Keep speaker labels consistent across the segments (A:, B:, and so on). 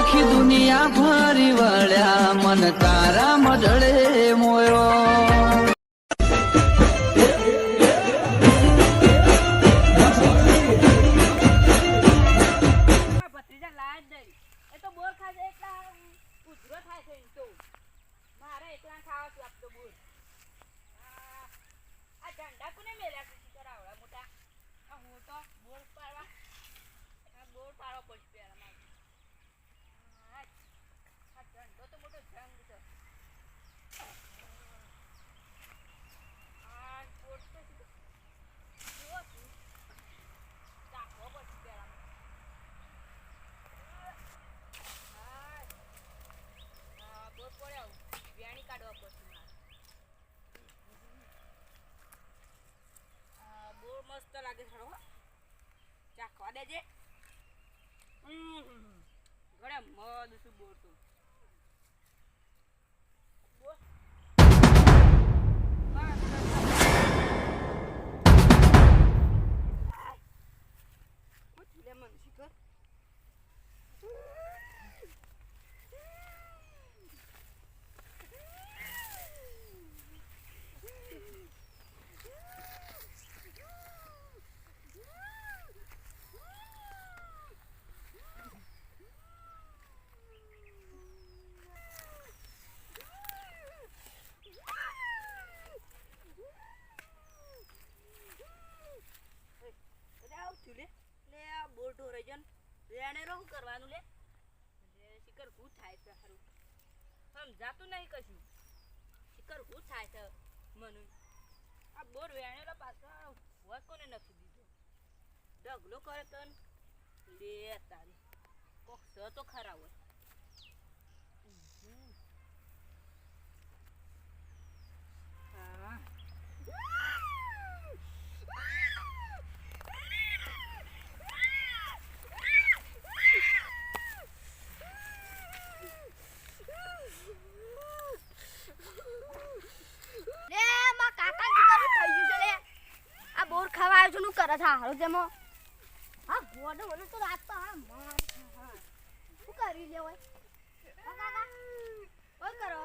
A: આખી દુનિયા ફરી વળ્યા મન તારા મઢડે મોયો
B: મસ્ત લાગે છે ચાખવા દેજે ઘરે મદ શું બોલતું લેમન શીખર લે આ બોટો રજન રેણે રો કરવાનું લે શિકર હું થાય છે હારું સમજાતું નહીં કશું શિકર હું થાય છે મનુ આ બોર વેણેલો પાછો હોય કોને નથી દીધો ડગલો કરે તન લે તારી કોક સ તો ખરા હોય હા
C: ખાવા આવ્યો છું નું કરે છે હારું જેમો હા ગોડો મને તો રાત તો હા માર હા શું કરી લે ઓય કાકા ઓય કરો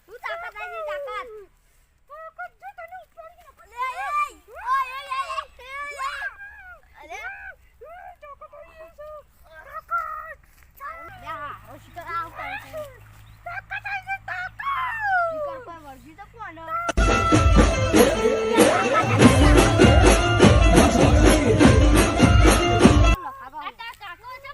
C: તું તાકાત આવી તાકાત જો તને ઉપર કે લે ઓય ઓય અરે તાકાત આવી છે તાકાત યા ઓ શિકર આવ કરે છે તાકાત આવી છે તાકાત શિકર પર વર્જી તો કોણ કાકો છે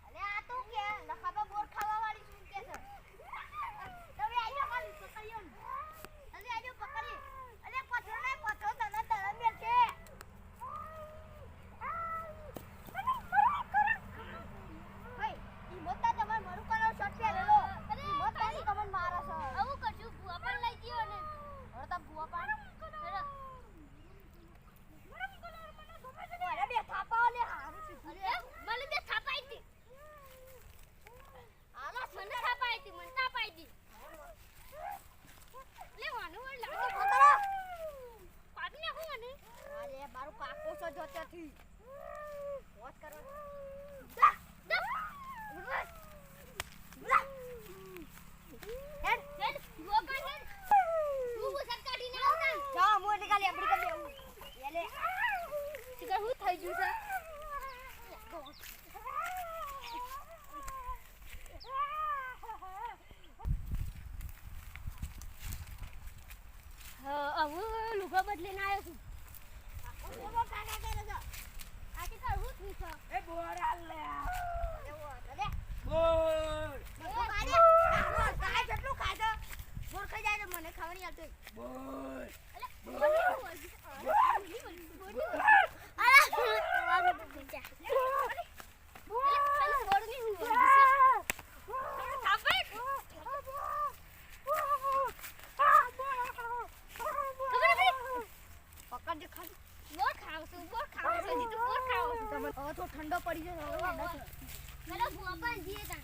C: અલે આ તો કે લખાબા બોર ખાવાવાળી શું કે છે તમે આજો ખાલી પકડ્યો અલે આજો પકડી અલે પથરો તને તળમ મેલ છે ભાઈ ઈ મોટા તમાર મરું કરો શોટ પહેરેલો ઈ મોટા ની તમને મારે છે આવું કરશું બુઆ પણ લઈ ગયો ને હવે તો બુઆ પણ અરે બે થાપા લે હારું છે મને બે થાપા આઈતી આલા મને થાપા આઈતી મને થાપા આઈતી લે વાનું વળ લાગે પકડો પાડી નાખું મને અરે મારું કાકો છો જોતેથી વોચ કરો હેડ હેડ ગોકા હેડ તું બસર કાઢી ના આવતા જા મો નીકાળી આપડી કરી દેવું એલે શિકાર હું થઈ ગયું છે હવે લુગા બદલીને આવ્યો છું બોલો કાકા કરે છે આ કે હું થઈ છે એ બોરા લે અરે બોલ કાઢે બોલ કાય જેટલું ખાધો બોર ખાઈ જાય મને ખાવાની આવતી બોલ અલે બોલ ઠંડો પડી જશે ચલો બુઆ પણ જીએ તા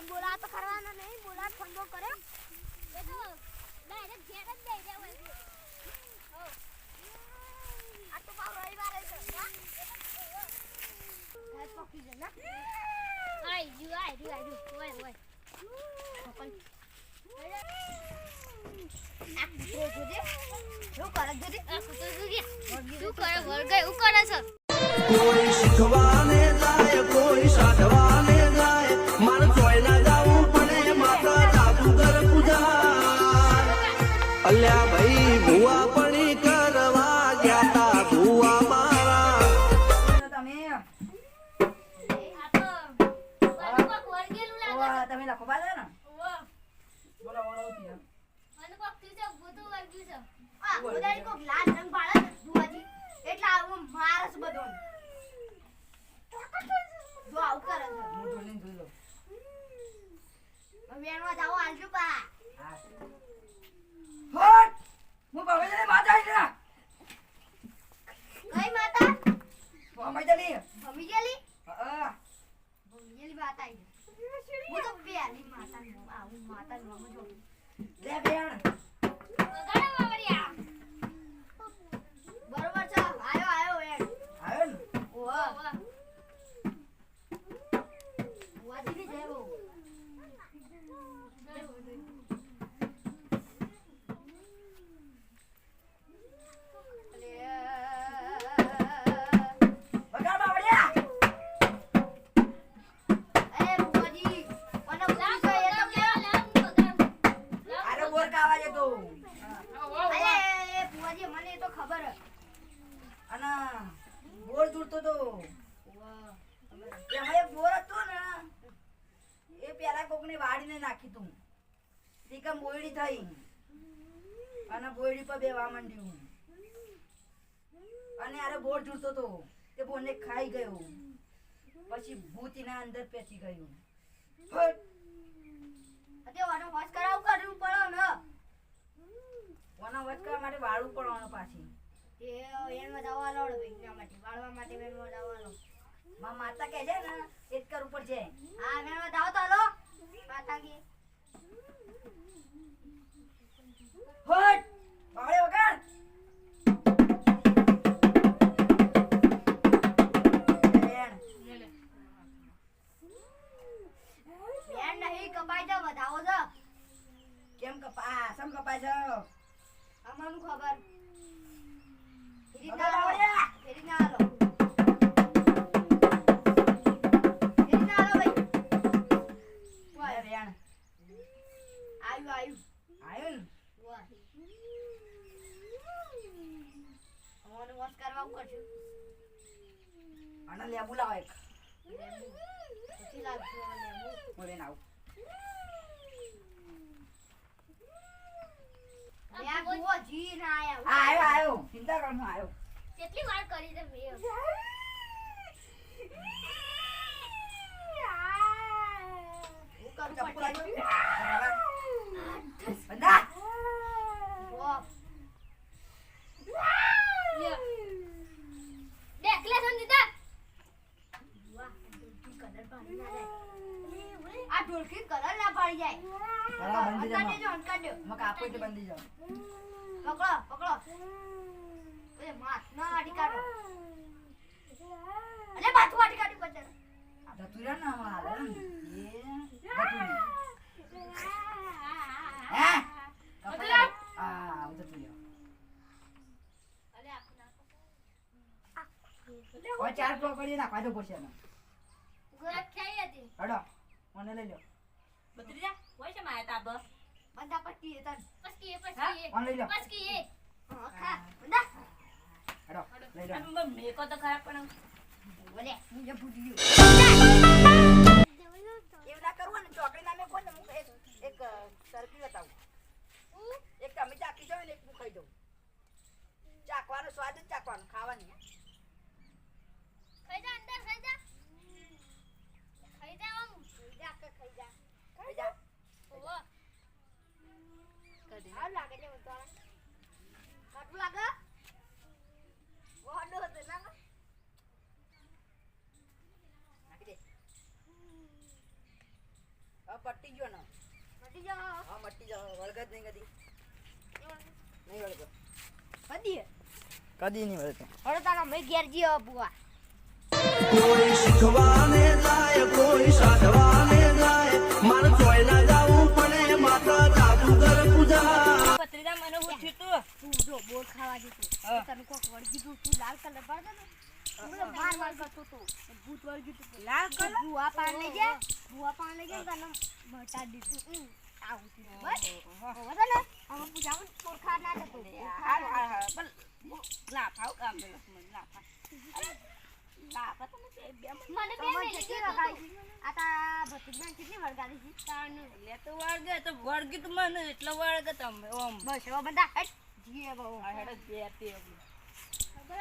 C: બોલા તો કરવાનો નહીં બોલા ઠંડો કરે એ તો ડાયરેક્ટ ઘેર જ દઈ દેવું હો આ તો પાવ રવિવાર છે હા ઘાસ પકી છે ના આઈ જુ ઓય ઓય પકડ આ કૂતરો જોજે શું કરે જોજે આ કૂતરો જોજે શું કરે વળગે એવું કરે છે
A: કોઈ શીખવાને જાય કોઈ સાધવાને જાય માર ચોય ના જાવું પડે માતા જાદુગર પૂજા અલ્યા ભાઈ ભુવા પડી કરવા ગયા તા ભુવા મારા
D: તમે
C: આ તો કોક વળગેલું લાગે
D: તમે લખો બાજે ને
C: ઓ
D: બોલો બોલો ત્યાં
C: મને કોક તું છે બધું વળગ્યું છે આ બધાય કોક લાલ રંગ પાડે દુવાજી એટલે આવું મારસ બધો જો આવું કરે છે
D: હું જોઈને જોઈ લો
C: વેણવા જાવ આલજો પા
D: હટ હું બાબાજી માતા આઈ
C: કઈ માતા
D: બાબાજી
C: ભમી ગયેલી
D: હા
C: ભમી ગયેલી વાત આવી હું તો પેલી માતા આવું માતા નો જો
D: લે બેન
C: વગાડો બાવરિયા બરોબર છે આયો વેણ
D: આવ્યો ને
C: ઓહ વાજી ને જયો
D: બગા બાવડિયા
C: એ બુવાજી મને પૂછો એ તો કે
D: આરે બોર કાવા જતો
C: અરે બુવાજી મને તો ખબર
D: અને બોર દૂરતો તો એમાં એક બોર હતો ને એ પેલા કોકને વાડીને નાખી તું તીકમ બોયડી થઈ અને બોયડી પર બેવા માંડ્યું અને આરે બોર જુડતો તો તે બોરને ખાઈ ગયો પછી ભૂતીના અંદર પેચી ગયું ફટ
C: અતે વાનો હોશ કરાવ કરવું પડો ને
D: ઓના વચ કરવા માટે વાળું પડવાનું પાછી
C: એ એનમાં દવા લોડ ભાઈ માટે વાળવા માટે એનમાં દવા લો
D: માં માતા કહે છે ને એ જ કરવું પડશે
C: હા એનમાં દાવ તો લો માતા કી
D: હટ બાવળે વગાડ
C: કરશું
D: અને લેબુ લાવો એક
C: પછી લાવશું હવે લેવું
D: બોલે ના આવું
C: લે આ બુઓ જી ના આયા
D: આવ્યો ચિંતા કર હું આવ્યો
C: કેટલી વાર કરી દે મેં હું કરું
D: ચપ્પુ લાગી
C: પટ્ટી
D: બંધા
C: વાહ દેખલે સંદીતા વાહ ઢોલકી કલર પાડી ના જાય આ ઢોલકી કલર ના પાડી જાય
D: બરાબર બંધી જા
C: અંકાડે જો અંકાડે
D: મક આપો એટલે બંધી જાવ
C: પકડો પકડો એ માથ ના આડી કાઢો અલે માથ આડી કાઢી બચે
D: ધતુરા ના મારે એ ધતુરી હે કપડા આ ધતુરી
C: અલે આપના
D: ઓ ચાર પકડી ના કાઢો પડશે ને
C: ગરક ખાઈ હતી
D: હડો મને લઈ લ્યો
B: બત્રીજા કોઈ છે માયા તાબ
C: બંધા પટ્ટી તન પસકી
D: મને લઈ લ્યો
C: પસકી ખા બંધા
D: હડો લઈ લ્યો
B: મેકો તો ખરાબ પણ
C: બોલે હું જે ભૂલી
D: એવું ના કરવું ને ચોકડી નામે કોને હું એક સરકી બતાવું એક તમે ચાકી જાવ ને એક હું ખાઈ દઉં ચાકવાનો સ્વાદ જ ચાકવાનો ખાવાની
C: ખાઈ જા અંદર ખાઈ જા આમ ખાઈ જા
D: ખાઈ જા
C: ઓવો આ લાગે છે મને તો કાટું લાગે વોડો હતો ના
D: નાખી દે હવે પટ્ટી ગયો ને
C: મટી જાઓ
D: હા મટ્ટી જાવ વળગત નહીં કદી નહીં વળગો
C: બધી
D: કદી નહીં વળગો
C: હળો તારા મે ઘેર જીઓ બુઆ
A: કોઈ શીખવાને જાય કોઈ સાધવાને જાય મારે જોઈ ના જાવું પડે માતા જાદુગર પૂજા
B: બત્રીજા મને હું થયું
C: તું જો બોર ખાવા દીધું તને કોક વળગી તું તું લાલ કલર પાડતો ને હું માર કરતો તો ભૂત વળગી તું
B: લાલ કલર
C: બુઆ પાણ લઈ ગયા તને મટા દીધું આવું તું બસ હોવા દે ને હવે પૂજામાં પોરખા ના જતો
B: લાફાવ કામ લાફા લાફા તમે બે
C: મને બે મિનિટ રખાઈ આ તા ભતીજને કેટલી વળગાડી છે તાણ
B: લે તો વળગે તો વળગી તો મને એટલે વળગે તમે ઓમ
C: બસ હવે બધા હટ જીએ બહુ
B: આ હેડે બે તે
C: ખબર જ